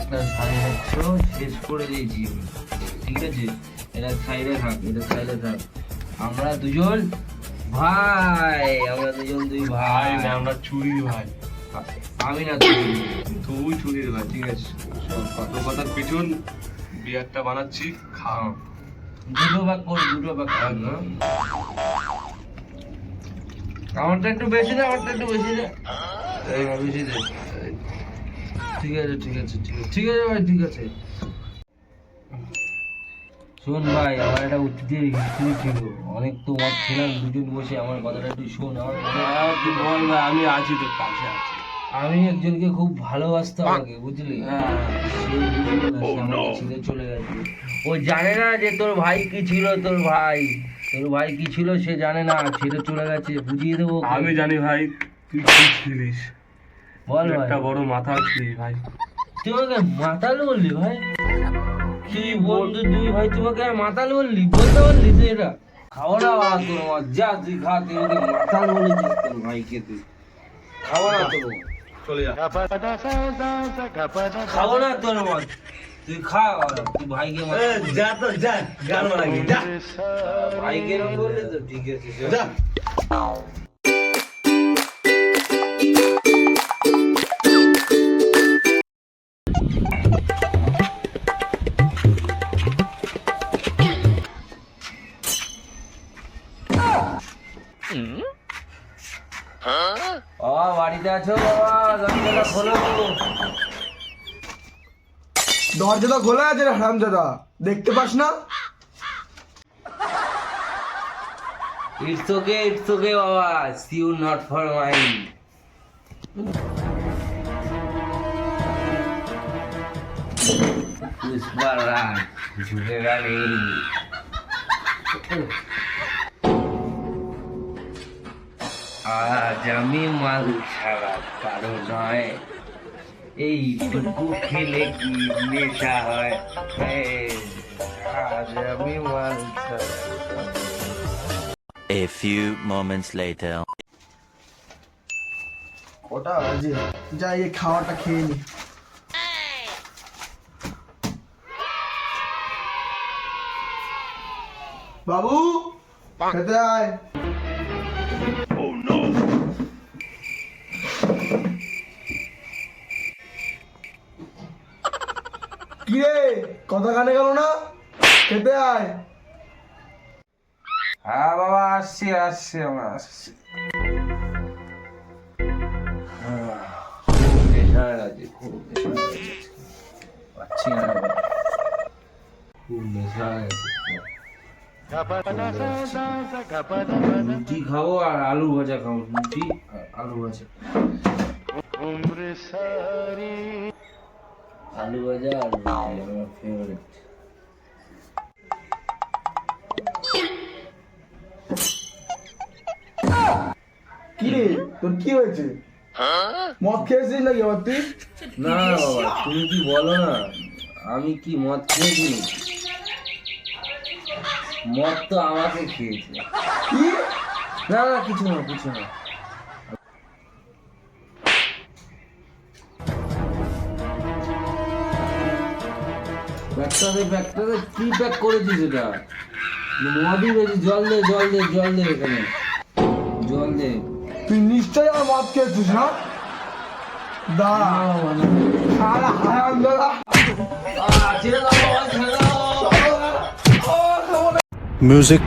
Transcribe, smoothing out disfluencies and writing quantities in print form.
একটা 1,500 শেষ করে দিয়েছি, ঠিক আছে? এটা সাইডে থাক, এটা সাইডে থাক। আমরা দুজন ভাই, আমরা দুজন দুই ভাই না, আমরা চুরি ভাই। আমি না তুই। তুই চুরির ভাই, ঠিক আছে? কত কথার পিছন বিয়ারটা বানাচ্ছি, খাও। দুটো ভাগ কর, দুটো ভাগ কর না। আমারটা একটু বেশি দে, আমারটা একটু বেশি দে। এই বেশি দে। ঠিক আছে, ঠিক আছে, ঠিক আছে, ঠিক আছে ভাই, ঠিক আছে। শোন ভাই, আমার একটা অতীতের হিস্ট্রি ছিল, অনেক তো মত ছিলাম দুজন বসে। আমার কথাটা একটু শোন। তুই বল ভাই, আমি আছি, তোর পাশে আছি। আমি একজনকে খুব ভালোবাসতাম আগে, বুঝলি? সে বুঝলো না, সে আমাকে ছেড়ে চলে গেছে। ও জানে না যে তোর ভাই কি ছিল, তোর ভাই কি ছিল সে জানে না, ছেড়ে চলে গেছে। বুঝিয়ে দেবো। আমি জানি ভাই তুই কি ছিলিস। বল ভাই। একটা বড় মাথা ছিলিস ভাই। তুই আমাকে মাতাল বললি ভাই? কি বন্ধু তুই ভাই, তোমাকে আর মাতাল বললি? বলতে বললি তুই এটা? খাওয়া না তোর মা, যা তুই খা। তুই আমাকে মাতাল বলেছিস তোর ভাইকে, তুই খাওয়া না তোর। চলে যা। খাবো না তোর মত, তুই খা। তুই ভাইকে যা তো যা, গান লাগি যা। ভাইকে এরকম বললি তো, ঠিক আছে যা। বাবা বাড়িতে আছো? বাবা দরজাটা খোলো। দরজাটা খোলা আছে রে হারামজাদা, দেখতে পাস না? It's okay বাবা, see you not for mine. Pushpa Raj झुकेगा नहीं। আজ আমি মাল ছাড়া কারো নয়, এইটুকু খেলে কি নেশা হয়। আজ আমি মাল ছাড়া। A few moments later. ওটা বাজে, যাই এই খাওয়াটা খেয়ে নি। বাবু খেতে আয়। কি রে, কথা কানে গেল না? খেতে আয়। হ্যাঁ বাবা, আসছি আমরা আসছি। নেশা আছে, খুব নেশা আছে, পাচ্ছি না বাবা। খুব নেশা আছে। রুটি খাবো আর আলু ভাজা খাবো। রুটি আর আলু ভাজা। আলু ভাজা আর রুটি আমার ফেভারিট। কি রে, তোর কি হয়েছে? মদ খেয়েছিস নাকি আবার তুই? না বাবা, তুমি কি বলো না, আমি কি মদ খেয়েছি? মদ তো আমাকে খেয়েছে। কি? না না, কিছু না, কিছু না। ব্যাগটাতে কি প্যাক করেছিস এটা? মদই বেশি। জল দে, জল দে, জল দে, এখানে জল দে। তুই নিশ্চয়ই আমার মদ খেয়েছিস না? দাঁড়া, আরে হারামজাদা। ছেড়ে দাও বাবা, ছেড়ে দাও। Music